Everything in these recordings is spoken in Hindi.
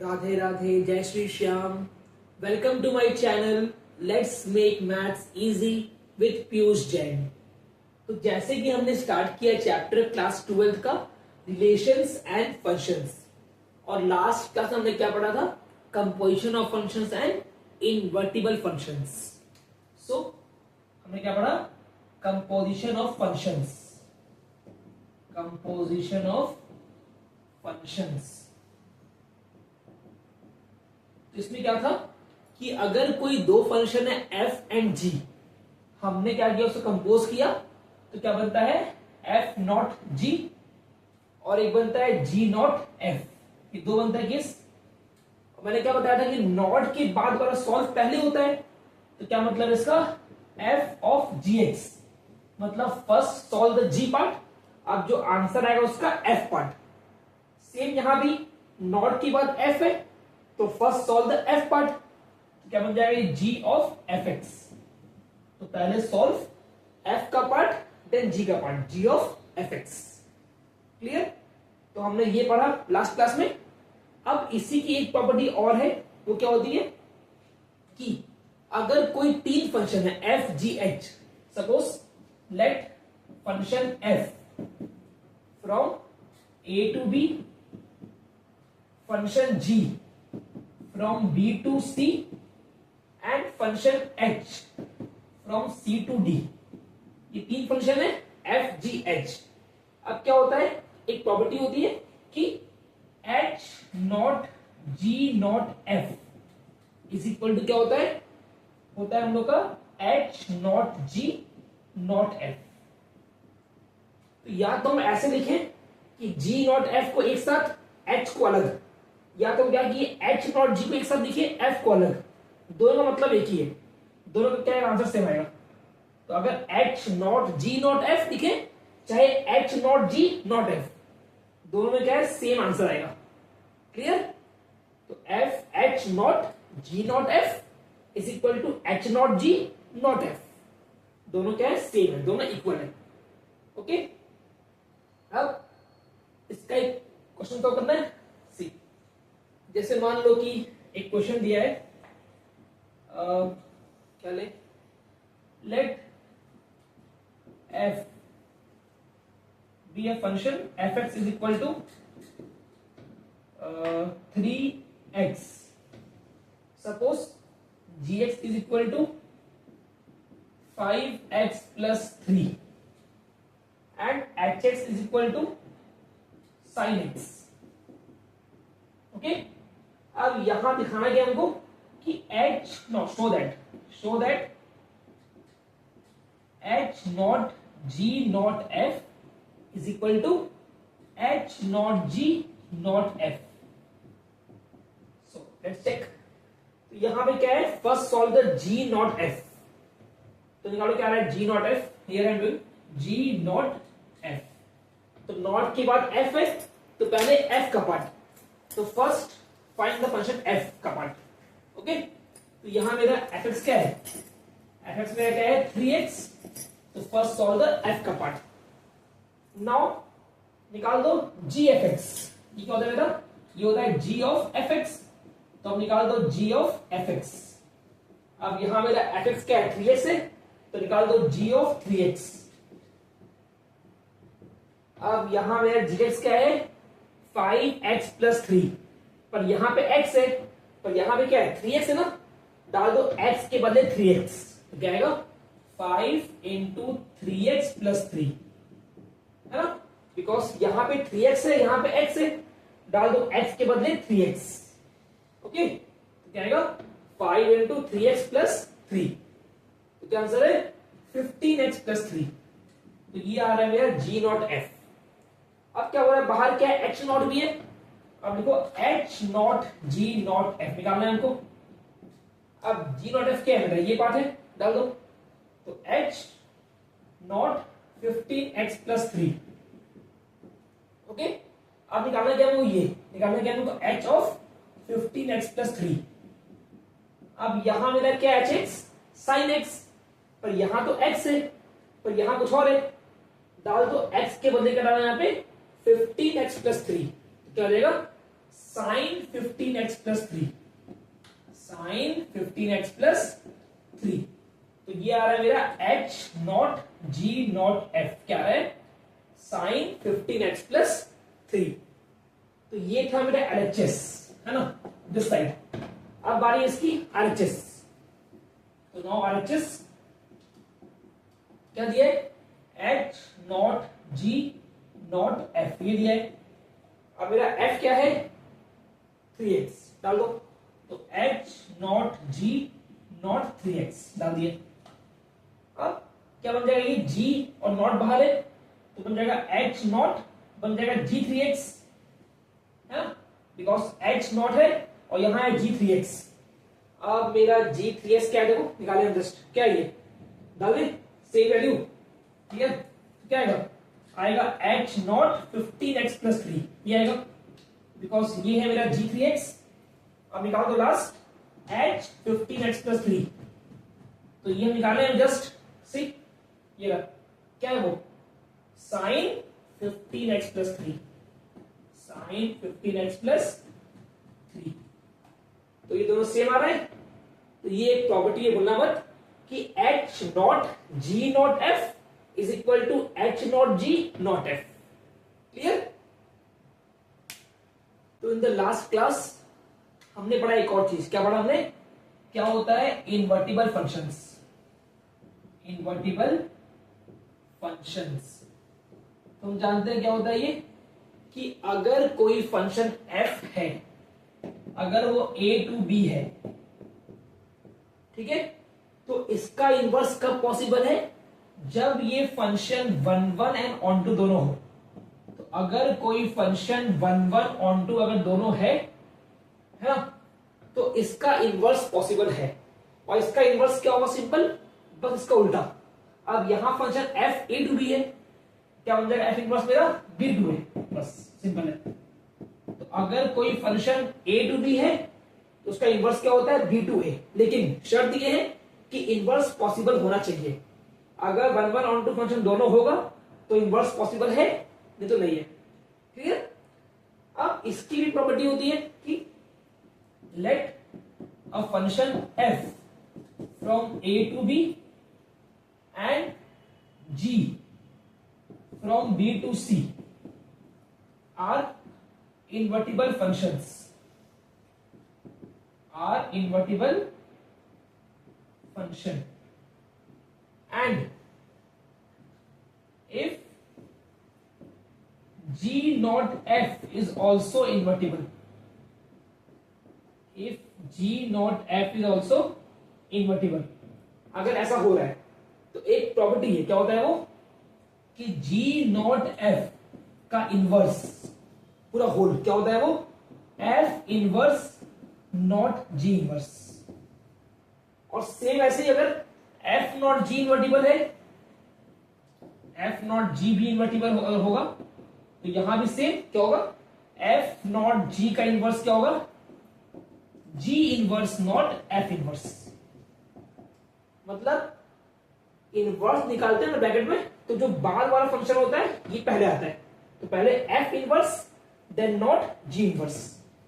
राधे राधे, जय Shri Shyam. Welcome to my channel let's make maths easy with Piyush Jain. तो जैसे कि हमने स्टार्ट किया चैप्टर क्लास 12 का रिलेशंस एंड फंक्शंस, और लास्ट क्लास हमने क्या पढ़ा था? Composition of functions and invertible functions. So हमने क्या पढ़ा? Composition of functions, composition of functions. तो इसमें क्या था कि अगर कोई दो फंक्शन है एफ एंड जी, हमने क्या किया? उसको कंपोज किया तो क्या बनता है? एफ नॉट जी, और एक बनता है जी नॉट एफ। ये दो बनता है किस? मैंने क्या बताया था कि नॉट के बाद वाला सॉल्व पहले होता है, तो क्या मतलब इसका? एफ ऑफ जी एक्स, मतलब first solve the G part, अब जो आंसर आएगा उसका एफ पार्ट। सेम यहां भी नॉट के बाद एफ है, तो first solve the F part, तो क्या बन जाएगा? G of F X. तो पहले सॉल्व एफ का पार्ट, देन जी का पार्ट, G of F X. Clear? तो हमने ये पढ़ा लास्ट क्लास में। अब इसी की एक प्रॉपर्टी और है, वो क्या होती है कि अगर कोई तीन फंक्शन है F G H, suppose let function F from A to B, function G from B to C and function H from C to D। ये तीन फंक्शन है F G H। अब क्या होता है? एक प्रॉपर्टी होती है कि H not G not F is equal to क्या होता है? होता है हम लोग का H not G not F। तो या तो हम ऐसे लिखें कि G नॉट F को एक साथ, H को अलग, या तो क्या कि एच नॉट जी को एक साथ लिखिए, एफ को अलग। दोनों का मतलब एक ही है, दोनों का क्या आंसर सेम आएगा। तो अगर H not G not F लिखे, चाहे H not G not F, दोनों में क्या है? सेम आंसर आएगा। क्लियर? तो F H not G not F is equal to H not G not F. दोनों क्या है? सेम है, दोनों इक्वल है। ओके, अब इसका एक क्वेश्चन तो करना है। जैसे मान लो कि एक क्वेश्चन दिया है, क्या ले? Let F B A function F X is equal to 3x, suppose G X is equal to 5x plus 3 and H X is equal to sine X. Okay, अब यहां दिखाना क्या हमको कि h not, show that h not g not f is equal to h not g not f। So let's check. तो यहां पे क्या है? First solve the g not f। तो निकालो क्या आ रहा है? g not f। Here I am doing g not f। तो नॉट के बाद f है, तो पहले f का पार्ट, तो first find the function f का पार्ट। ओके, तो यहां मेरा fx क्या है? fx मेरा क्या है? 3x। तो फर्स्ट सॉल्व द f का पार्ट। नाउ निकाल दो g f x। ये क्या होता है बेटा? ये होता है g ऑफ fx। तो अब निकाल दो g ऑफ fx। अब यहां मेरा fx क्या है? 3x है, तो निकाल दो g ऑफ 3x। अब यहां मेरा gx क्या है? 5x प्लस 3, पर यहां पे x है, पर यहां पे क्या है? 3x है ना, डाल दो x के बदले 3x, तो क्या आएगा? 5 इंटू 3x प्लस 3, है ना? बिकॉज यहां पे 3x है, यहां पे x है, डाल दो x के बदले 3x। ओके, तो क्या आएगा? 5 इंटू 3x प्लस 3, तो क्या आंसर है? 15x plus 3। तो ये आ रहा है मेरा g नॉट f। अब क्या हो रहा है? बाहर क्या है? h नॉट भी है। अब देखो h not g not f निकालना है हमको। अब g नॉट f क्या है? ये पार्ट है, डाल दो। तो h not 15x plus 3। Okay, अब निकालना क्या है? वो ये निकालना क्या है हमको? h of 15x plus 3। अब यहां मेरा क्या है? hx sin x, पर यहां तो x है, पर यहां कुछ और है, डाल दो x के बदले क्या डालना है? यहाँ पे 15x प्लस 3, क्या हो जाएगा? Sine 15x plus 3, sine 15x plus 3। तो ये आ रहा है मेरा h not g not f, क्या है साइन 15x प्लस 3। तो ये था मेरा LHS, है ना, दिस साइड। अब बारी है इसकी RHS। तो नाउ RHS क्या दिया है, h not g not f, ये दिया है। अब मेरा f क्या है 3x, डाल दो। तो h not g not 3x डाल दिए। अब क्या बन जाएगा, ये g और नॉट बाहर है तो बन जाएगा h नॉट, बन जाएगा g3x, है ना, बिकॉज h नॉट है और यहां है g3x। अब मेरा g3x क्या है, देखो निकाले हम जस्ट, क्या है ये, डाल दे सेम वैल्यू, ठीक है। तो क्या आएगा h नॉट 15x प्लस 3, ये आएगा बिकॉज ये है मेरा g3x। अब निकाल दो लास्ट h 15x प्लस 3। तो ये हम निकाले हैं जस्ट, सी ये रहा, क्या है वो sign 15x plus 3, sine 15x plus 3। तो ये दोनों सेम आ रहा है। तो ये एक प्रॉपर्टी है, भूलना मत कि h not g not f is equal to h not g not f। Clear. तो इन द लास्ट क्लास हमने पढ़ा एक और चीज, क्या पढ़ा हमने, क्या होता है इनवर्टिबल फंक्शंस, इनवर्टिबल फंक्शंस। तुम जानते हैं क्या होता है ये, कि अगर कोई फंक्शन f है, अगर वो a टू b है, ठीक है, तो इसका इनवर्स कब पॉसिबल है, जब ये फंक्शन 1 1 एंड ऑन टू दोनों हो। तो अगर कोई फंक्शन 1 1 ऑन टू अगर दोनों है ना, तो इसका इनवर्स पॉसिबल है। और इसका इनवर्स क्या होगा, सिंपल, बस इसका उल्टा। अब यहां function f a to b है, क्या बन जाएगा, f इनवर्स मेरा b टू है, बस सिंपल है। तो अगर कोई फंक्शन a टू b है तो उसका इनवर्स क्या होता है b टू a, लेकिन शर्त ये है कि इनवर्स पॉसिबल होना चाहिए। अगर 1 1 ऑन टू फंक्शन दोनों होगा तो इनवर्स पॉसिबल है, नहीं तो नहीं है। क्लियर। अब इसकी भी प्रॉपर्टी होती है कि let a function f from a to b and g from b to c are invertible functions, are invertible function, and if g not f is also invertible, if g not f is also invertible, अगर ऐसा हो रहा है तो एक प्रॉपर्टी है, क्या होता है वो, कि g नॉट f का इनवर्स पूरा होल क्या होता है वो, f inverse not g inverse. और सेम ऐसे ही अगर f नॉट g इन्वर्टिबल है, f नॉट g भी इन्वर्टिबल होगा, तो यहां भी सेम क्या होगा, f नॉट g का इनवर्स क्या होगा, g inverse not f inverse. मतलब इनवर्स निकालते हैं ना ब्रैकेट में, तो जो बाद वाला फंक्शन होता है ये पहले आता है, तो पहले f inverse then not g inverse.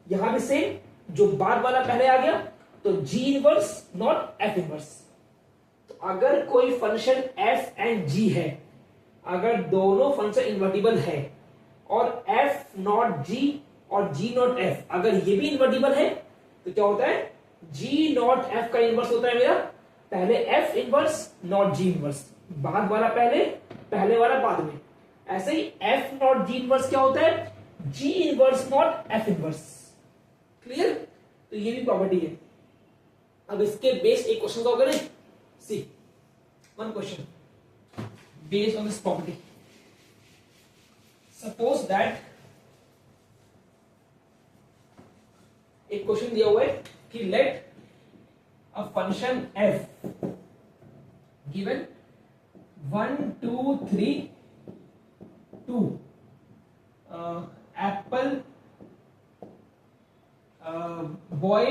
यहां भी सेम, जो बाद वाला पहले आ गया तो g inverse not f inverse. तो अगर कोई फंक्शन f एंड g है, अगर दोनों फंक्शन इन्वर्टिबल है और f नॉट g और g नॉट f अगर ये भी इन्वर्टिबल है, तो क्या होता है, g नॉट f का इनवर्स होता है मेरा पहले f inverse not g inverse, बाद वाला पहले, पहले वाला बाद में। ऐसे ही f नॉट g इनवर्स क्या होता है, g inverse not f inverse. Clear. तो ये भी प्रॉपर्टी है। अब इसके बेस एक क्वेश्चन को करें, see one question based on this property. Suppose that एक क्वेश्चन दिया हुआ है कि let a function f given 1 2 3 2 apple, boy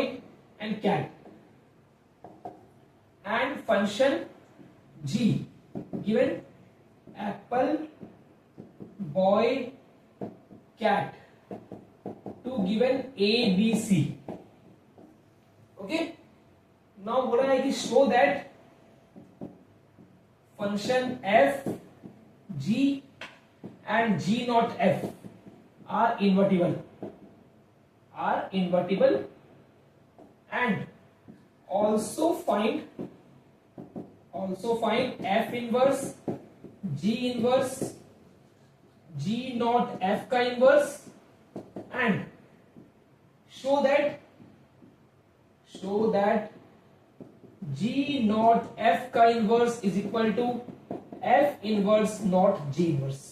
and cat, and function g given apple, boy, cat, 2 to given A B C. Okay, now बोला है कि show that function F G and G not F are invertible and also find f inverse g inverse g not f का inverse and show that g not f का inverse is equal to f inverse not g inverse।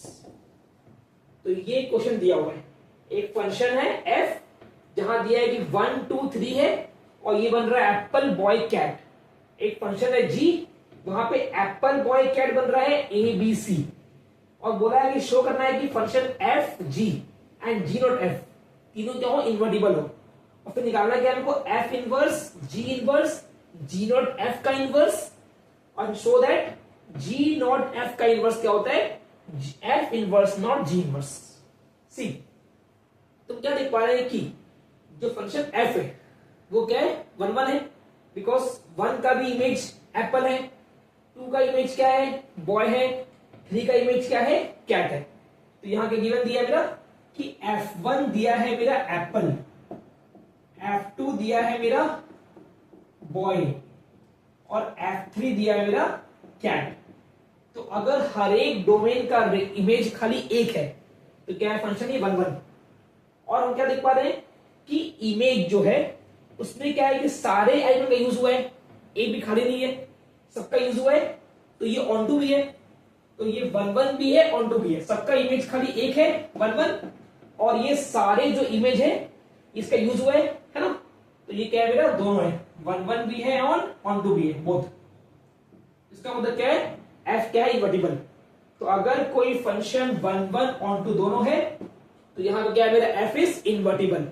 तो ये क्वेश्चन दिया हुआ है, एक फंक्शन है f जहां दिया है कि 1 2 3 है और ये बन रहा है एप्पल बॉय कैट। एक फंक्शन है जी, वहां पे एप्पल बॉय कैट बन रहा है ए बी सी, और बोला है कि शो करना है कि function F G and G not F तीनों क्या हो, इन्वर्टिबल हो। और फिर निकालना क्या है हमको, F inverse G not F का इनवर्स, और show that G not F का इनवर्स क्या होता है, F inverse not G inverse. See, तुम क्या देख पा रहे हैं कि जो फंक्शन एफ है वो क्या है, 1 1 है, बिकॉज 1 का भी इमेज एप्पल है, 2 का इमेज क्या है, बॉय है, 3 का इमेज क्या है, कैट है। तो यहां के गिवन दिया मेरा कि f1 दिया है मेरा एप्पल, f2 दिया है मेरा बॉय और f3 दिया है मेरा कैट। तो अगर हर एक डोमेन का इमेज खाली एक है तो क्या है, फंक्शन ये 1 1। और हम क्या देख पा रहे हैं कि इमेज जो है उसमें क्या है कि सारे एलिमेंट का यूज हुआ है, एक भी खाली नहीं है, सबका यूज हुआ है। तो ये ऑन टू भी है, तो ये 1 1 भी है, ऑन टू भी है, सबका इमेज खाली एक है 1 1, और ये सारे जो इमेज है इसका यूज हुआ है ना। तो ये क्या है मेरा, दोनों है, 1 1 भी है ऑन टू भी है, बोथ। इसका मतलब क्या है, एफ क्या है, इन्वर्टिबल। तो अगर कोई फंक्शन 1 1 ऑन टू दोनों है तो यहां पे क्या है मेरा, एफ इज इन्वर्टिबल।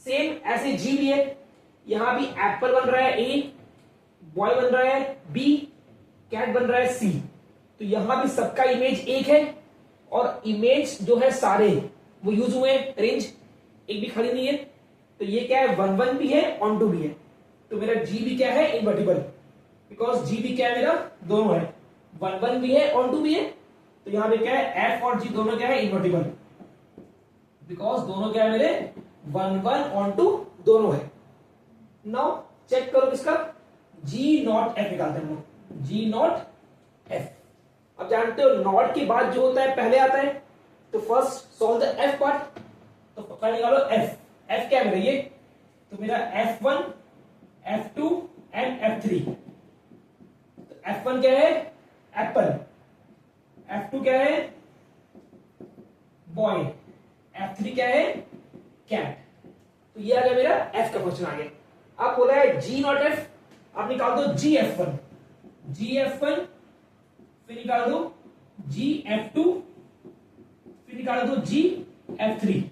सेम ऐसे जी भी है, यहां भी एप्पल बन रहा है ए, बॉय बन रहा है बी, कैट बन रहा है सी। तो यहां भी सबका इमेज एक है और इमेज जो है सारे वो यूज हुए, रेंज एक भी खाली नहीं है। तो ये क्या है, 1 1 भी है, ऑन टू भी है। तो मेरा जी भी क्या है, इन्वर्टिबल, बिकॉज जी भी क्या है मेरा, दोनों है, 1 1 भी है, ऑन टू भी है। तो यहां पे क्या है, एफ और जी दोनों क्या है, इन्वर्टिबल, बिकॉज दोनों क्या है मेरे 1 1 ऑन टू दोनों है। नाउ चेक करो किसका, जी नॉट एफ निकालते हैं हम लोग, जी नॉट एफ। अब जानते हो नॉट के बाद जो होता है पहले आता है, तो first solve the F part. तो पकड़ निकालो एफ, एफ क्या है मेरा ये, तो मेरा F1 F2 एंड F3। तो F1 क्या है, एप्पल, F2 क्या है, बॉय, F3 क्या है, कैट। तो ये आ गया मेरा F का क्वेश्चन आ गया। अब बोला है जी नॉट एफ, आप निकाल दो जी F1, फिर निकाल दो जी F2, फिर निकाल दो जी F3।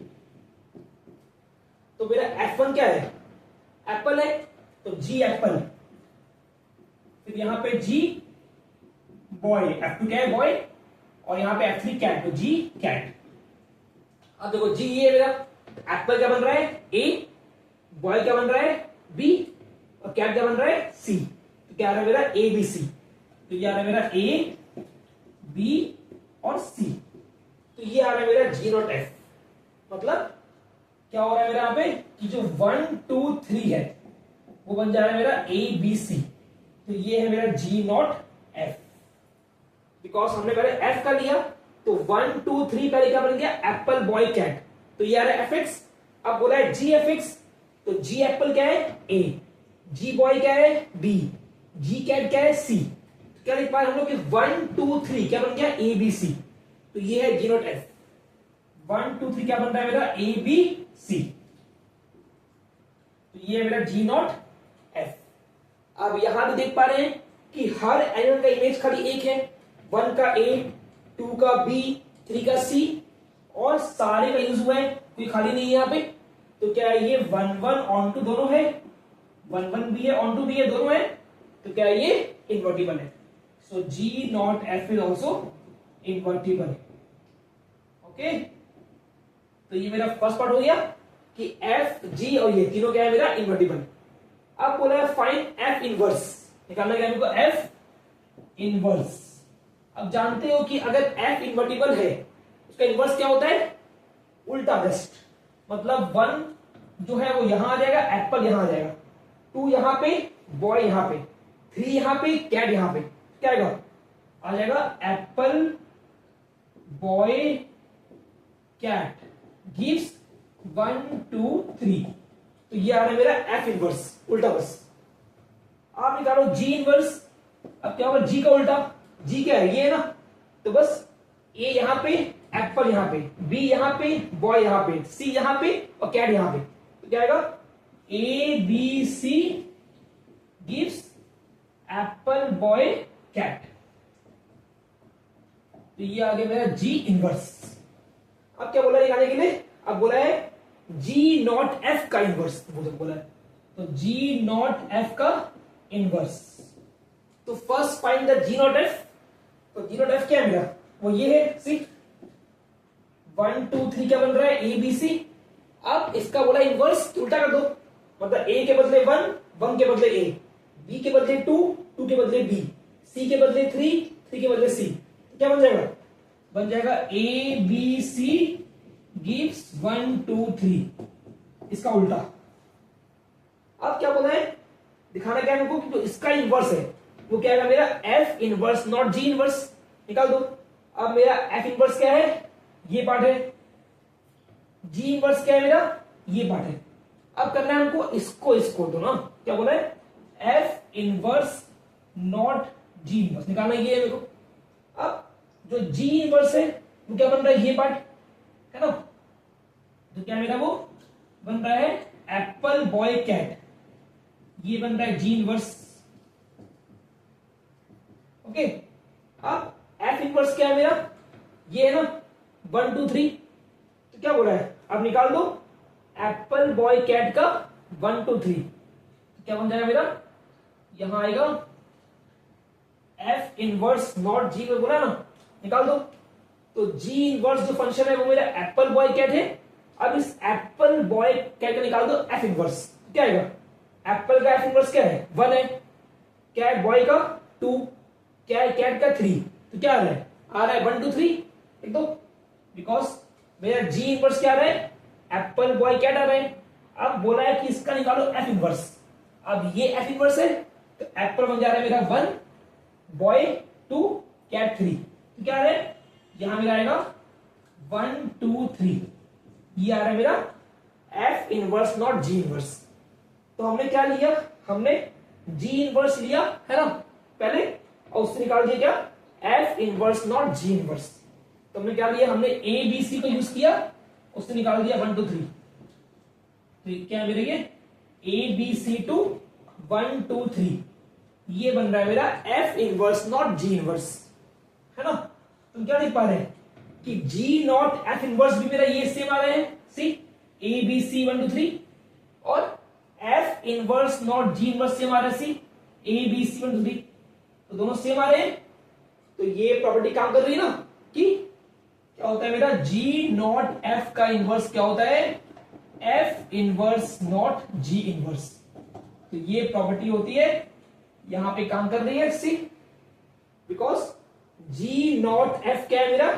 तो मेरा F1 क्या है, एप्पल है, तो जी एप्पल, फिर यहां पे जी बॉय, F2 क्या है, बॉय, और यहां पे F3 कैट, तो जी कैट। अब देखो जी ये मेरा एप्पल क्या बन रहा है, ए, बॉय क्या बन रहा है, बी, और कैट क्या बन रहा है, सी। तो क्या आ रहा है मेरा, ए बी सी। तो ये आ रहा है मेरा ए बी और सी। तो ये आ रहा है मेरा जी नॉट एफ। मतलब क्या हो रहा है मेरा यहाँ पे कि जो 1 2 3 है वो बन जा रहा है मेरा ए बी सी। तो ये है मेरा जी नॉट एफ, बिकॉज हमने पहले एफ का लिया, तो 1 2 3 पहले क्या बन गया, एप्पल बॉय कैट। तो ये आ रहा है एफ एक्स। अब बोला है जी एफ एक्स, तो जी एप्पल क्या है, ए, जी बॉय क्या है, बी, जी कैट क्या है, सी। तो क्या लिख पाए हम लोग कि 1 2 3 क्या बन गया, ए बी सी। तो ये है जी नॉट एफ। 1 2 3 क्या बन रहा है मेरा, ए बी सी। तो ये है मेरा जी नॉट एफ। अब यहां भी देख पा रहे हैं कि हर एलिमेंट का इमेज खाली एक है, 1 का ए, 2 का बी, 3 का सी, और सारे का यूज हुआ है, कोई खाली नहीं है यहां पे। तो क्या है ये 1 1 ऑन टू दोनों है, 1 1 भी है, ऑन टू भी है, दोनों है। तो क्या है ये इन्वर्टिबल है। So G not F is also invertible. Okay, तो ये मेरा फर्स्ट पार्ट हो गया। कि एफ जी और ये तीनों क्या है मेरा इन्वर्टिबल। अब बोला है फाइंड एफ इनवर्स, निकालना क्या हमको एफ इनवर्स। अब जानते हो कि अगर एफ इन्वर्टिबल है उसका इनवर्स क्या होता है, उल्टा जस्ट, मतलब 1 जो है वो यहां आ जाएगा, एप्पल यहां आ जाएगा, 2 यहां पे, बॉय यहां पे, 3 यहां पे, कैट यहां पे, क्या आएगा, आ जाएगा एप्पल बॉय कैट गिव्स 1 2 3। तो ये आ रहा है मेरा एफ इनवर्स, उल्टा बस। आप निकालो जी इनवर्स। अब क्या होगा जी का उल्टा, जी क्या है ये है ना, तो बस ए यहां पे, एप्पल यहां पे, बी यहां पे, बॉय यहां पे, सी यहां पे और कैट यहां पे, तो क्या आएगा A B C gives apple boy cat. तो ये आ गया मेरा जी इनवर्स। अब क्या बोला है निकालने के लिए, अब बोला है जी नॉट एफ का इनवर्स बोला है, तो जी नॉट एफ का इनवर्स। तो first find the G not F. तो जी नॉट एफ क्या है मेरा, वो ये है, सी 1 2 3 क्या बन रहा है ए बी सी। अब इसका बोला इनवर्स, उल्टा कर दो, मतलब ए के बदले 1 1 के बदले ए, बी के बदले 2 2 के बदले बी, सी के बदले 3 3 के बदले सी, क्या बन जाएगा, बन जाएगा ए बी सी गिव्स 1 2 3, इसका उल्टा। अब क्या बोला है, दिखाना क्या है हमको कि जो इसका इनवर्स है वो क्या है मेरा F inverse not G inverse, निकाल दो। अब मेरा एफ इनवर्स क्या है, ये पार्ट है, जी इनवर्स क्या है मेरा, ये पार्ट है। अब करना है हमको इसको तो ना, क्या बोला है F inverse not G inverse, निकालना ये है मेरे को। अब जो जी इनवर्स है वो क्या बन रहा है, ये पार्ट है ना, तो क्या मेरा वो बन रहा है एप्पल बॉय कैट, ये बन रहा है जी इनवर्स। ओके, अब एफ इनवर्स क्या है मेरा, ये है ना 1 2 3, तो क्या बोला है, अब निकाल दो एप्पल बॉय कैट का 1 2 3, तो क्या बन जाएगा मेरा, यहां आएगा एफ इनवर्स नॉट जी में बोला ना, निकाल दो। तो जी इनवर्स जो फंक्शन है वो मेरा एप्पल बॉय कैट है। अब इस एप्पल बॉय कैट का निकाल दो एफ इनवर्स, क्या आएगा, एप्पल का एफ इनवर्स क्या है 1 है, क्या है बॉय का 2, क्या है कैट का 3, तो क्या आ रहा है, आ रहा है 1 2 3, लिख दो, बिकॉज मेरा जी इनवर्स क्या आ रहा है, एप्पल बॉय कैट आ रहा है। अब बोला है कि इसका निकालो एफ इनवर्स। अब ये एफ इनवर्स है तो एप्पल बन जा रहा है मेरा 1, बॉय 2, कैट 3, तो क्या आ रहा है, यहां मेरा आएगा 1 2 3, ये आ रहा है मेरा F inverse not G inverse. तो हमने क्या लिया, हमने जी इनवर्स लिया है ना पहले, और उससे निकाल दिया क्या F inverse not G inverse. तो हमने क्या लिया, हमने ए बी सी को यूज किया, उससे निकाल दिया 1 2 3, तो क्या है मेरे ये ए बी सी टू 1 2 3, ये बन रहा है मेरा F inverse not G inverse, है ना। तुम क्या देख पा रहे हैं कि जी नॉट एफ इनवर्स भी मेरा ये सेम आ रहे हैं, सी ए बी सी 1 2 3, और F inverse not G inverse same आ रहा है, सी ए बी सी 1 2 3, तो दोनों सेम आ रहे हैं। तो ये प्रॉपर्टी काम कर रही है ना कि क्या होता है मेरा जी नॉट एफ का इनवर्स क्या होता है, F inverse not G inverse. तो ये प्रॉपर्टी होती है, यहां पे काम कर रही है सी, बिकॉज जी नॉट एफ क्या है मेरा,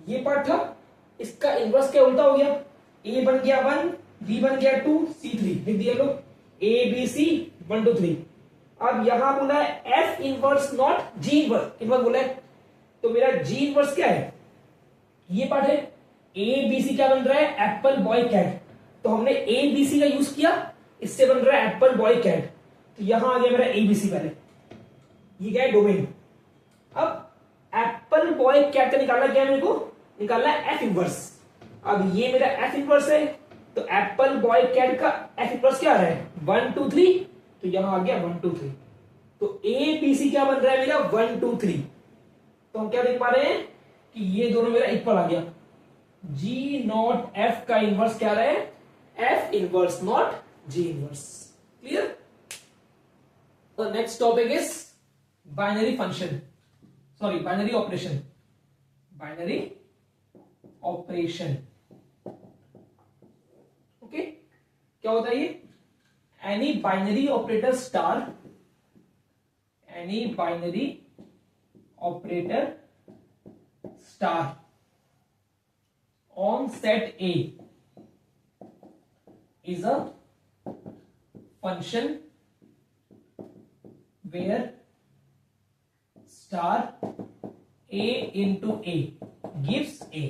ये पार्ट था, इसका इनवर्स क्या उल्टा हो गया, ए बन गया 1, बी बन गया 2, सी 3, लिख दिया लोग ए बी सी 1 2 3। अब यहां बोला है F inverse not G inverse बोला है, तो मेरा जी इनवर्स क्या है, ये पार्ट है, ए बी सी क्या बन रहा है एप्पल बॉय कैट, तो हमने ए बी सी का यूज किया, इससे बन रहा है एप्पल बॉय कैट, तो यहां आ गया मेरा ए बी सी पहले, ये क्या है डोमेन। अब एप्पल बॉय कैट का निकालना क्या है, मेरे को निकालना है एफ इनवर्स। अब ये मेरा एफ इनवर्स है, तो एप्पल बॉय कैट का एफ इनवर्स क्या आ रहा है 1 2 3, तो यहां आ गया 1 2 3, तो ए बी सी क्या बन रहा है मेरा 1 2 3। तो हम क्या देख पा रहे हैं कि ये दोनों मेरा इक्वल आ गया, जी नॉट एफ का इनवर्स क्या आ रहा है, F inverse not G inverse. Clear. The next topic is binary function, sorry binary operation, binary operation. Okay, क्या होता है ये? Any binary operator star, any binary operator star on set A is a function where star A into A gives A।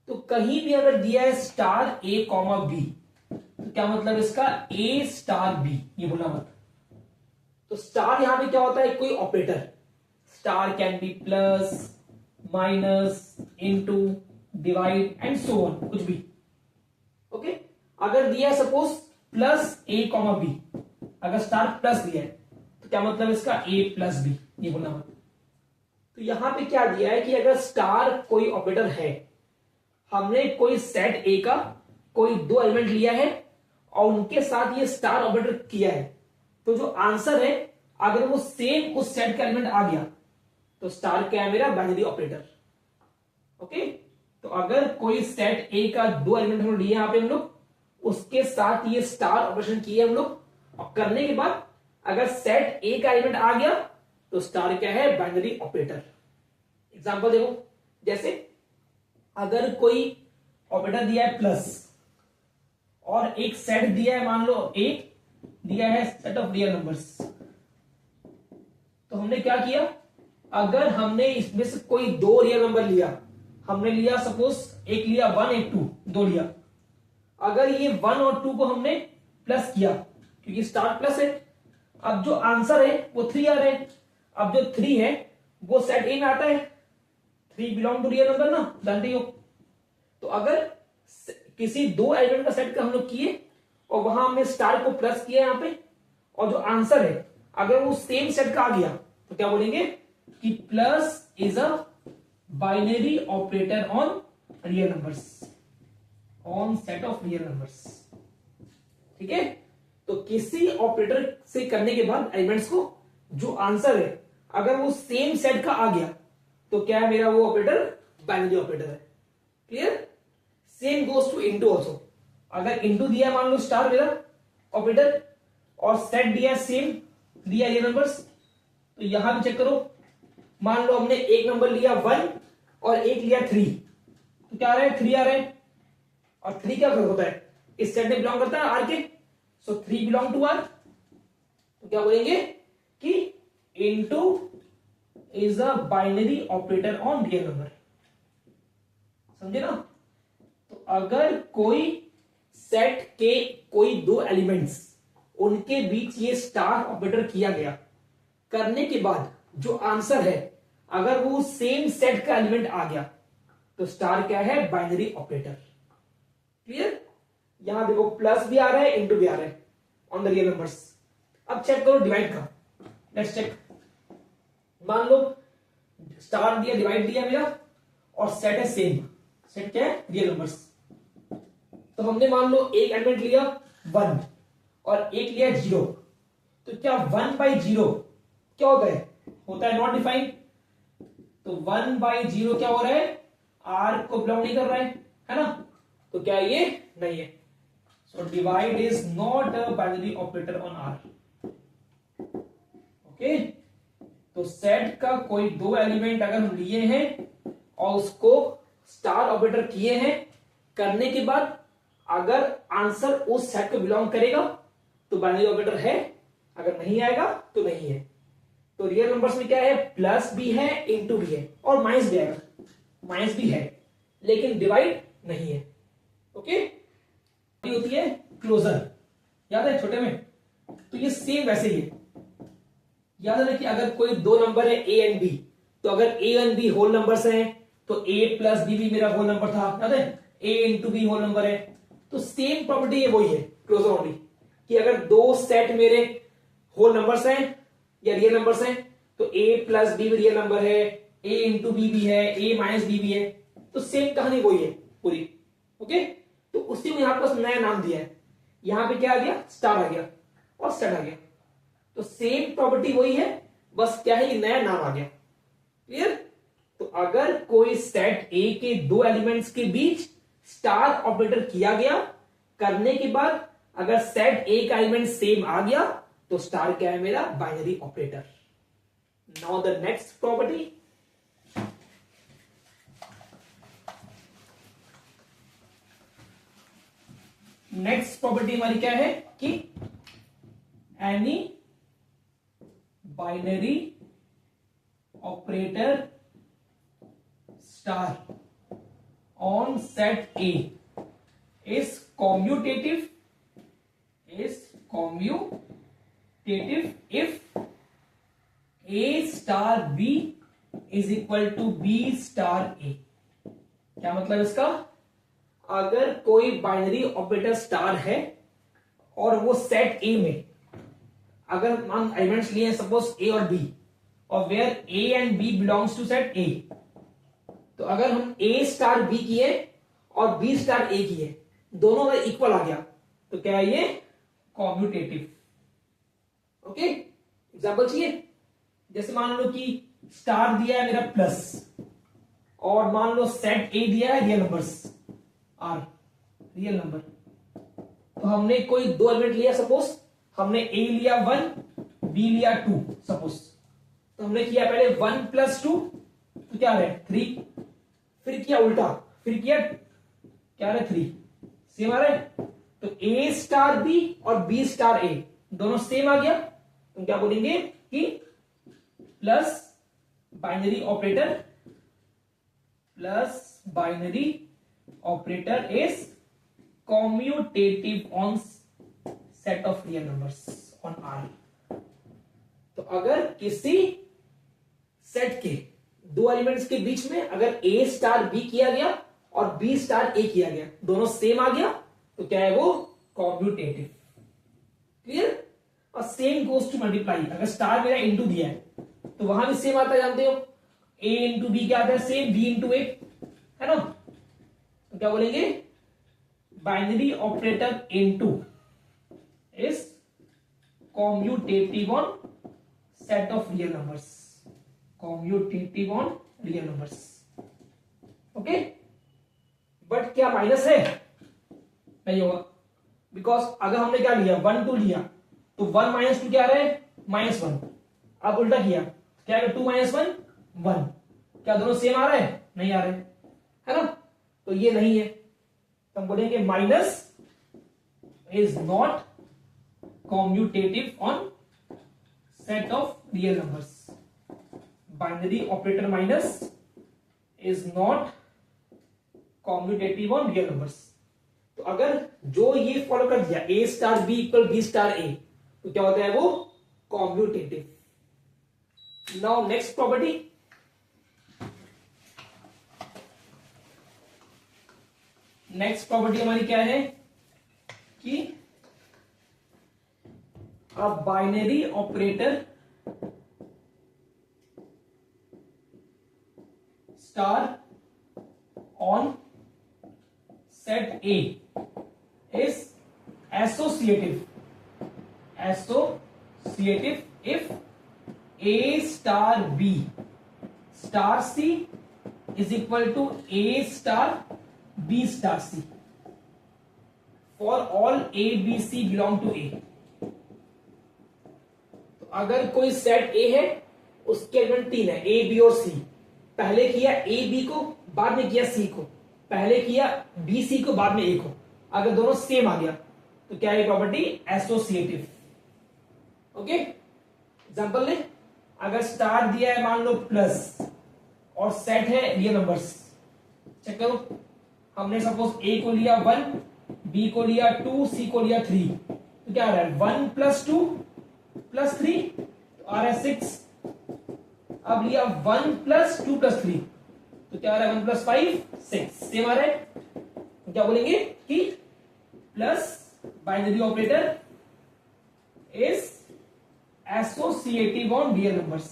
तो कहीं भी अगर दिया है स्टार A कॉमा B, तो क्या मतलब इसका? A स्टार B, ये बोला मत। तो स्टार यहां पे क्या होता है? कोई operator. Star can be plus, minus, into, divide and so on, कुछ भी। ओके, अगर दिया है सपोज प्लस ए कॉमा बी, अगर स्टार प्लस दिया है तो क्या मतलब इसका? ए प्लस बी, ये बोलना मत। तो यहां पे क्या दिया है कि अगर स्टार कोई ऑपरेटर है, हमने कोई सेट ए का कोई दो एलिमेंट लिया है और उनके साथ ये स्टार ऑपरेटर किया है, तो जो आंसर है अगर वो सेम उस सेट का एलिमेंट आ गया तो स्टार क्या है? मेरा बाइनरी ऑपरेटर। ओके, तो अगर कोई सेट ए का दो एलिमेंट हम लिए यहां पे हम लोग, उसके साथ ये स्टार ऑपरेशन किए हम लोग, और करने के बाद अगर सेट ए का एलिमेंट आ गया तो स्टार क्या है? Binary operator. एग्जांपल देखो, जैसे अगर कोई ऑपरेटर दिया है प्लस और एक सेट दिया है, मान लो एक दिया है सेट ऑफ रियल नंबर्स, तो हमने क्या किया? अगर हमने इसमें से कोई दो रियल नंबर लिया, हमने लिया सपोज एक लिया 1 एक 2, दो लिया, अगर ये 1 और 2 को हमने प्लस किया क्योंकि स्टार प्लस है, अब जो आंसर है वो 3 आ रहे हैं। अब जो 3 है वो सेट ए में आता है, 3 बिलोंग टू रियल नंबर ना, जानते हो। तो अगर किसी दो एलिमेंट का सेट का हम लोग किए और वहां हमने स्टार को प्लस किया यहां पे, और जो आंसर है अगर वो सेम सेट का आ गया तो क्या बोलेंगे कि plus is a binary operator on real numbers, on set of real numbers. ठीक है, तो किसी ऑपरेटर से करने के बाद एलिमेंट्स को जो आंसर है अगर वो सेम सेट का आ गया तो क्या है? मेरा वो ऑपरेटर बाइनरी ऑपरेटर है। Clear? Same goes to into also. अगर इनटू दिया मान लो स्टार मेरा ऑपरेटर और सेट दिया सेम दिया ये नंबर्स, तो यहां भी चेक करो, मान लो हमने एक नंबर लिया 1 और एक लिया 3, तो क्या आ रहा है? 3 आ रहा है। और 3 क्या होता है? इस सेट में बिलोंग करता है आर के, सो 3 बिलोंग टू आर। तो क्या बोलेंगे कि into is a binary operator on real number. समझे ना? तो अगर कोई सेट के कोई दो एलिमेंट्स, उनके बीच ये स्टार ऑपरेटर किया गया, करने के बाद जो आंसर है अगर वो सेम सेट का एलिमेंट आ गया तो स्टार क्या है? Binary operator. क्लियर? यहां देखो प्लस भी आ रहा है, इनटू भी आ रहा है ऑन द रियल नंबर्स। अब चेक करो डिवाइड का। लेट्स चेक, मान लो स्टार दिया, डिवाइड दिया मेरा, और सेट है सेम। सेट क्या है? Real numbers. तो हमने मान लो एक एलिमेंट लिया 1 और एक लिया 0, तो क्या 1/0 क्या होता है? होता है नॉट डिफाइंड। तो 1/0 क्या हो रहा है? आर को बिलोंग नहीं कर रहा है ना? तो क्या ये नहीं है। So divide is not a binary operator on R. Okay, तो सेट का कोई दो एलिमेंट अगर हम लिए हैं और उसको स्टार ऑपरेटर किए हैं, करने के बाद अगर आंसर उस सेट को बिलोंग करेगा तो बाइनरी ऑपरेटर है, अगर नहीं आएगा तो नहीं है। तो रियल नंबर्स में क्या है? प्लस भी है, इनटू भी है, और माइनस भी आएगा। माइनस भी है लेकिन डिवाइड नहीं है। ओके, होती है क्लोजर, याद है छोटे में? तो ये सेम वैसे ही है। याद है कि अगर कोई दो नंबर है ए एंड बी, तो अगर A and B whole numbers हैं तो ए प्लस बी भी मेरा होल नंबर था, याद है? ए इंटू बी होल नंबर है। तो सेम प्रॉपर्टी है, वही है क्लोजर ओनली, कि अगर दो सेट मेरे होल नंबर्स हैं या रियल नंबर्स हैं तो ए प्लस बी भी रियल नंबर है, ए इंटू बी भी है, ए माइनस बी भी है, तो सेम कहानी वही है पूरी। ओके, तो उसी में यहां पर नया नाम दिया है। यहां पे क्या आ गया? स्टार आ गया और सेट आ गया। तो सेम प्रॉपर्टी वही है, बस क्या है? ये नया नाम आ गया। क्लियर? तो अगर कोई सेट ए के दो एलिमेंट्स के बीच स्टार ऑपरेटर किया गया, करने के बाद अगर सेट ए का एलिमेंट सेम आ गया तो स्टार क्या है मेरा, binary operator. Now the next property, next property हमारी क्या है कि any binary operator star on set A is commutative if A star B is equal to B star A। क्या मतलब इसका, अगर कोई बाइनरी ऑपरेटर स्टार है और वो सेट ए में, अगर हम एलिमेंट्स लिए सपोज ए और बी, और where A and B belongs to set A, तो अगर हम ए स्टार बी किए और बी स्टार ए किए, दोनों अगर इक्वल आ गया तो क्या है ये, कॉम्यूटेटिव। ओके, एग्जांपल चाहिए, जैसे मान लो कि स्टार दिया है मेरा प्लस, और मान लो सेट ए दिया है real numbers R, real number, तो हमने कोई दो एलिमेंट लिया, सपोज हमने ए लिया 1, बी लिया 2 सपोज, तो हमने किया पहले 1 + 2 तो क्या है 3, फिर किया उल्टा, फिर किया क्या है 3, सेम आ रहा है, तो ए स्टार बी और बी स्टार ए दोनों सेम आ गया, तो क्या बोलेंगे कि plus binary operator is commutative on set of real numbers on R. तो अगर किसी सेट के दो एलिमेंट्स के बीच में अगर ए स्टार बी किया गया और बी स्टार ए किया गया, दोनों सेम आ गया, तो क्या है वो, कॉम्यूटेटिव। क्लियर। और सेम गोज टू मल्टीप्लाई, अगर स्टार मेरा इंटू दिया है तो वहां भी सेम आता है, जानते हो, ए इंटू बी क्या आता है, सेम, बी इंटू ए, है ना। तो क्या बोलेंगे, binary operator into is commutative on set of real numbers, commutative on real numbers. Okay, but क्या माइनस है, नहीं होगा, बिकॉज अगर हमने क्या लिया 1 2 लिया तो 1 - 2 क्या आ रहा है, -1। अब उल्टा किया क्या है, 2 - 1 1, क्या दोनों सेम आ रहे हैं, नहीं आ रहे, है ना, तो ये नहीं है, तो हम बोलेंगे minus is not commutative on set of real numbers, binary operator minus is not commutative on real numbers. तो अगर जो ये फॉलो कर दिया, A star B equal B star A, तो क्या होता है वो, commutative. Now next property, next property हमारी क्या है कि a binary operator star on set A is associative if A star B star C is equal to A star B star C for all A B C belong to A। तो अगर कोई सेट A है, उसके एलिमेंट 3 है, A B और C, पहले किया A B को, बाद में किया C को, पहले किया बी सी को, बाद में ए को, अगर दोनों सेम आ गया तो क्या है प्रॉपर्टी, एसोसिएटिव। ओके, एग्जांपल ले, अगर स्टार दिया है मान लो प्लस और सेट है रियल नंबर्स, चेक करो, हमने सपोज ए को लिया 1, बी को लिया 2, सी को लिया 3, तो क्या आ रहा है 1 + 2 + 3 तो आ रहा है 6। अब लिया 1 + 2 + 3 तो क्या आ रहा है 1 + 5 6, सेम आ रहा है, तो क्या बोलेंगे कि plus binary operator is associative on real numbers,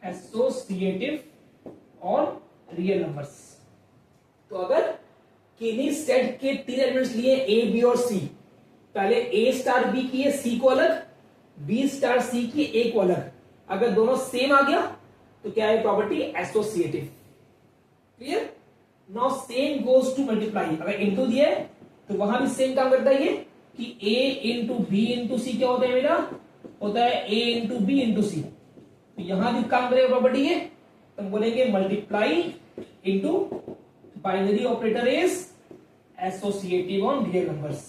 associative on real numbers. तो अगर किन्हीं सेट के 3 एलिमेंट्स लिए ए बी और सी, पहले ए स्टार बी किए सी को अलग, बी स्टार सी की ए को अलग, अगर दोनों सेम आ गया तो क्या है property, associative. Clear. Now same goes to multiply, अगर इनटू दिए तो वहां भी सेम काम करता है ये कि a इंटू बी इंटू सी क्या होता है मेरा, होता है a इंटू बी इंटू सी। तो यहां भी काम करेगा प्रॉपर्टी है, तो हम बोलेंगे multiply into binary operator is associative on real numbers,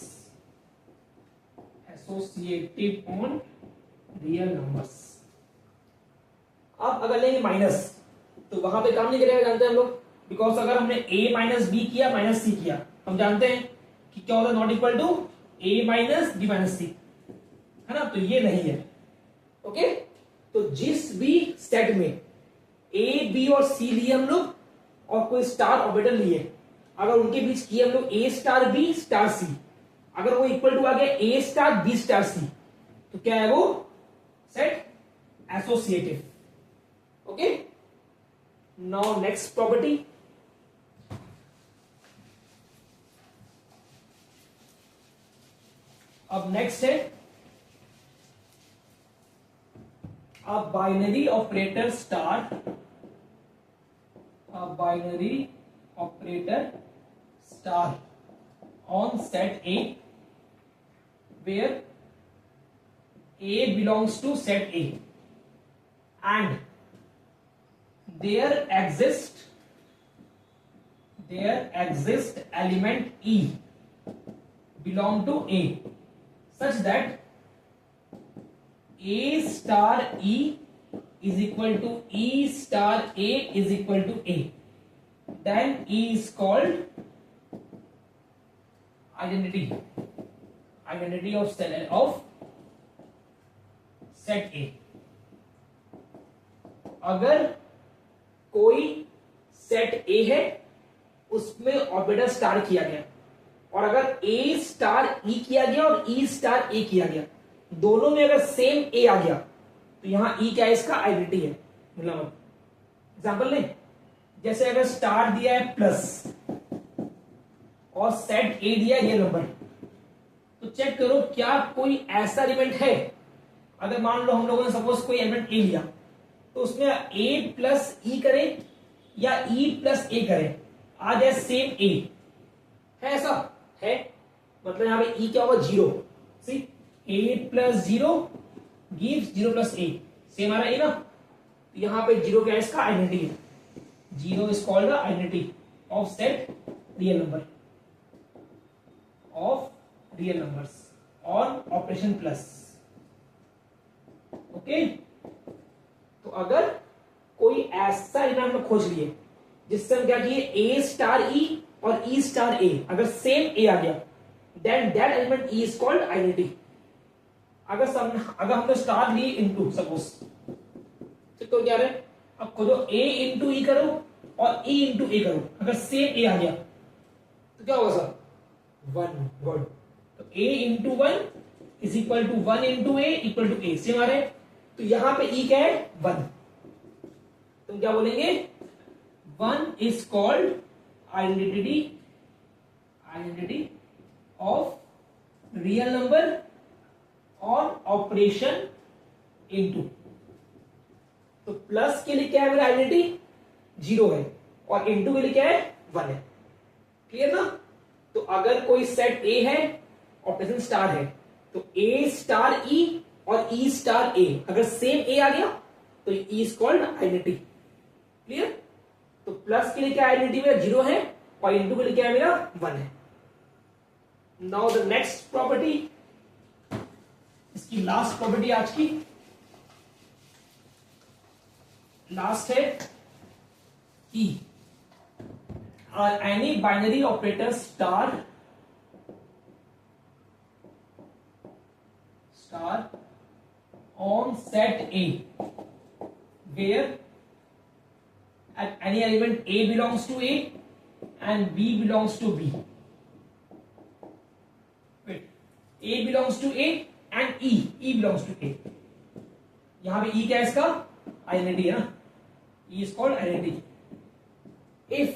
associative on real numbers. अब अगर लेंगे माइनस, तो वहां पे काम नहीं करेगा, जानते हैं हम लोग, बिकॉज अगर हमने a माइनस बी किया माइनस सी किया, हम जानते हैं कि क्या होता है, not equal to a minus B minus C, है ना, तो ये नहीं है। ओके, तो जिस भी सेट में a b और c लिए हम लोग और कोई स्टार ऑपरेटर लिए, अगर उनके बीच किए हम लोग a star b star c, अगर वो इक्वल टू आ गया a star b star c, तो क्या है वो set associative. Okay, now next property, अब नेक्स्ट है a binary operator star, a binary operator star on set A where A belongs to set A and there exists element E belong to A such that A star E is equal to E star A is equal to A, then E is called identity of set A। अगर कोई सेट A है उसमें ऑपरेटर स्टार किया गया, और अगर A स्टार E किया गया और E स्टार A किया गया, दोनों में अगर सेम A आ गया, तो यहां E क्या है, इसका आइडेंटिटी है। मतलब एग्जांपल लें, जैसे अगर स्टार दिया है प्लस और सेट A दिया है ये नंबर, तो चेक करो क्या कोई ऐसा एलिमेंट है, अगर मान लो हम लोगों ने सपोज कोई एलिमेंट A लिया, तो उसमें A प्लस E करे या E प्लस A करे, आ जाए सेम A, है ऐसा है, मतलब यहां पे E क्या होगा, zero. See A plus zero gives zero plus A, same आ रहा है ना, तो यहां पे जीरो क्या है, इसका आइडेंटिटी है, zero is called the identity of set real number, of real numbers on operation plus. Okay, तो अगर कोई ऐसा एलिमेंट में खोज लिए जिससे हम क्या किए, A स्टार E और E स्टार A, अगर सेम A आ गया, then that element E is called identity. अगर हमने स्टार लिए इनटू सपोज, तो क्या रहे, अब खोजो A इंटू E करो और E इंटू A करो, अगर सेम A आ गया तो क्या होगा सर, वन। गुड, तो A into one is equal to one into A equal to A, same आ रहे, तो यहां पे E क्या है, वन, तो क्या बोलेंगे, one is called identity of real number और ऑपरेशन इनटू। तो प्लस के लिए क्या है मेरा आइडेंटिटी, जीरो है, और इनटू के लिए क्या है, वन है। क्लियर ना, तो अगर कोई सेट A है, ऑपरेशन स्टार है, तो A स्टार E और E स्टार A, अगर सेम A आ गया तो E is called identity. Clear, तो प्लस के लिए क्या आइडेंटिटी मेरा जीरो है, और इनटू के लिए क्या है मेरा, वन है। नाउ द नेक्स्ट प्रॉपर्टी, इसकी लास्ट प्रॉपर्टी आज की लास्ट है कि any binary operator star on set A where any element A belongs to A and B belongs to B, wait, A belongs to A and E belongs to A, यहां पे E क्या है, इसका आइडेंटिटी है ना, E is called identity। If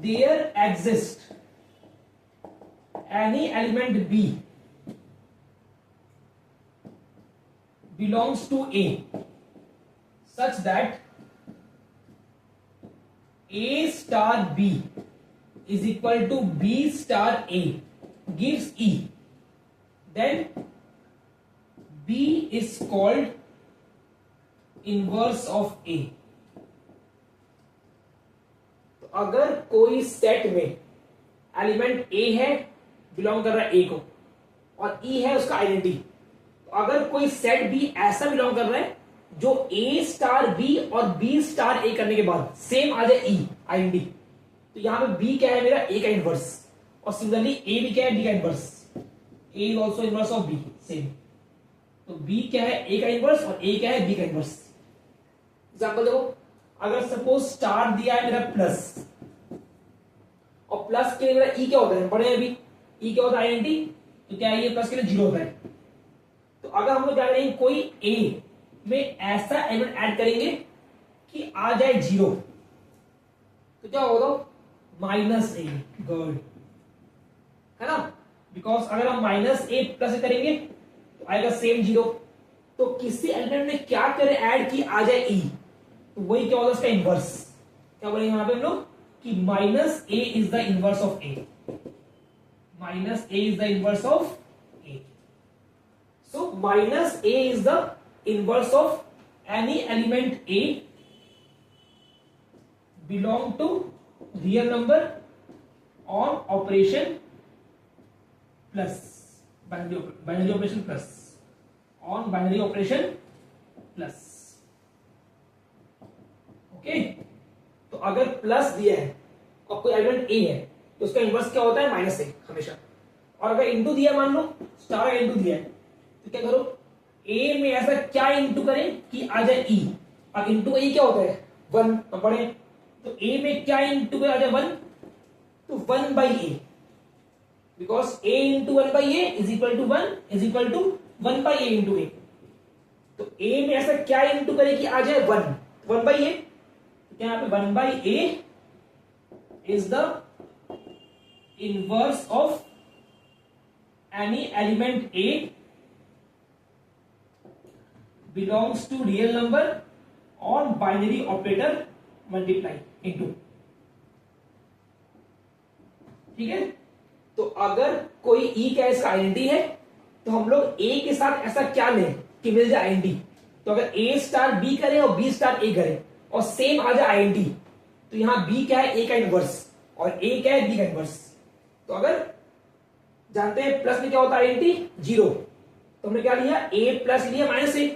there exists any element B belongs to A such that A star B is equal to B star A gives E, then B is called inverse of A. तो अगर कोई सेट में एलिमेंट A है, बिलोंग कर रहा है A को, और E है उसका आइडेंटिटी, तो अगर कोई सेट B ऐसा बिलोंग कर रहा है जो A स्टार B और B स्टार A करने के बाद सेम आ जाए E आइडेंटिटी, तो यहां पे B क्या है मेरा A का इनवर्स, और सिमिलरली A भी क्या है B का inverse, A is also inverse of B same. तो B क्या है A का इनवर्स और A क्या है B का इनवर्स। एग्जांपल देखो, अगर सपोज स्टार दिया है मेरा प्लस, और प्लस के लिए मेरा E क्या होता है, पढ़े अभी E क्या होता है आइडेंटिटी, तो क्या है ये प्लस के लिए 0 होता है। तो अगर हम लोग क्या करेंगे, कोई A में ऐसा एलिमेंट ऐड करेंगे कि आ जाए 0, तो क्या होगा, -A, गुड है ना, बिकॉज अगर हम -A प्लस A करेंगे तो आएगा सेम 0। तो किसी एलिमेंट में क्या करें ऐड कि आ जाए E, तो वही क्या होगा उसका इनवर्स, क्या बोलेंगे यहां पे हम लोग कि -A is the inverse of A, -A is the inverse of A। So -A is the inverse of any element A belong to real number on operation plus binary operation plus on binary operation plus। Okay, तो अगर प्लस दिया है और कोई एलिमेंट A है तो उसका इनवर्स क्या होता है -A हमेशा, और अगर इंटू दिया, मान लो स्टार का इंटू दिया है, तो क्या करो A में ऐसा क्या इंटू करें कि आ जाए E, और इंटू E क्या होता है 1, हम पढ़े, तो A में क्या इंटू आ जाए 1, तो 1/A, because A into 1/A is equal to 1 is equal to 1/A into A। तो A में ऐसा क्या इंटू करें कि आ जाए 1, 1/A, तो यहाँ पे 1/A is the inverse of any element A belongs to real number on binary operator multiply into। ठीक है, तो अगर कोई E का इसका आइडेंटिटी है तो हम लोग A के साथ ऐसा क्या लें कि मिल जाए आइडेंटिटी। तो अगर A स्टार B करे और B स्टार A करे और सेम आ जाए आइडेंटिटी, तो यहां B क्या है A का इनवर्स और A क्या है B का इनवर्स। तो अगर जानते हैं प्लस में क्या होता है आइडेंटिटी 0, तो हमने क्या लिया A प्लस लिया -A,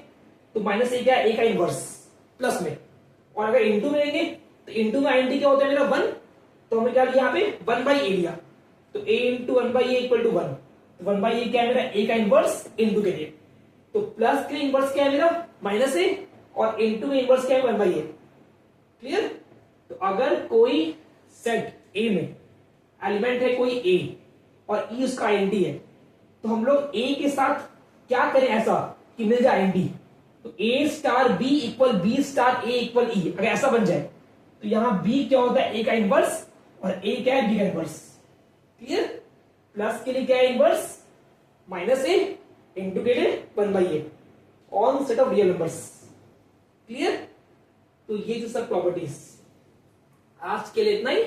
तो -A क्या है A का इनवर्स प्लस में, और अगर इंटू में लेंगे तो इंटू में आइडेंटिटी क्या होता है मेरा 1, तो हमने क्या लिया यहाँ पे 1/A लिया, तो A into 1/A equal to 1, तो 1/A क्या है मेरा A का इनवर्स इंटू के लिए, तो प्लस के इनवर्स क्या है मेरा -A, और इंटू में इनवर्स क्या है 1/A। क्लियर। तो अगर कोई सेट A में एलिमेंट है कोई A और E उसका आइडेंटिटी है, तो हम लोग A के साथ क्या करें ऐसा कि मिल जाए आइडेंटिटी, तो A star B equal B star A equal E, अगर ऐसा बन जाए तो यहां B क्या होता है A का इनवर्स और A क्या है B का इनवर्स। क्लियर। प्लस के लिए क्या है इनवर्स -A, इंटू के लिए 1/A on set of real numbers. Clear. तो ये जो सब प्रॉपर्टीज, आज के लिए इतना ही,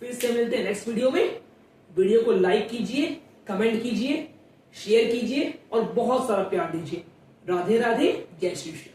फिर से मिलते हैं नेक्स्ट वीडियो में। वीडियो को लाइक कीजिए, कमेंट कीजिए, शेयर कीजिए और बहुत सारा प्यार दीजिए। राधे राधे, जय श्री कृष्ण।